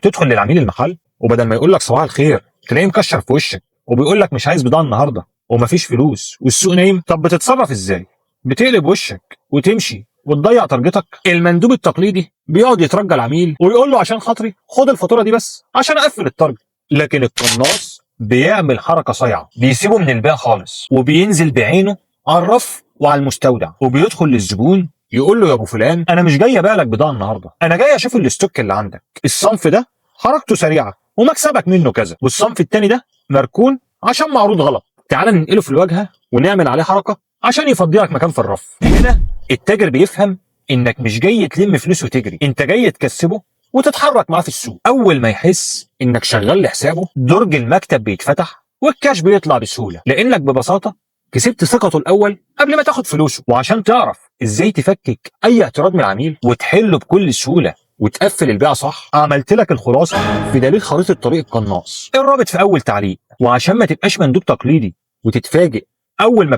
تدخل للعميل المحل وبدل ما يقول لك صباح الخير تلاقيه مكشر في وشك وبيقول لك مش عايز بضاعه النهارده ومفيش فلوس والسوق نايم. طب بتتصرف ازاي؟ بتقلب وشك وتمشي وتضيع تارجتك؟ المندوب التقليدي بيقعد يترجى العميل ويقول له عشان خاطري خد الفاتوره دي بس عشان اقفل التارجت. لكن القناص بيعمل حركه صايعه، بيسيبه من البيع خالص وبينزل بعينه على الرف وعلى المستودع وبيدخل للزبون يقول له يا ابو فلان انا مش جاي ابيع لك بضاعه النهارده، انا جاي اشوف الاستوك اللي عندك. الصنف ده حركته سريعه ومكسبك منه كذا، والصنف التاني ده مركون عشان معروض غلط، تعال ننقله في الواجهه ونعمل عليه حركه عشان يفضي لك مكان في الرف. هنا التاجر بيفهم انك مش جاي تلم فلوس وتجري، انت جاي تكسبه وتتحرك معاه في السوق. اول ما يحس انك شغال لحسابه درج المكتب بيتفتح والكاش بيطلع بسهوله، لانك ببساطه كسبت ثقته الاول قبل ما تاخد فلوسه. وعشان تعرف ازاي تفكك اي اعتراض من العميل وتحله بكل سهوله وتقفل البيع صح، عملت لك الخلاصه في دليل خريطه طريق القناص، الرابط في اول تعليق. وعشان ما تبقاش مندوب تقليدي وتتفاجئ اول ما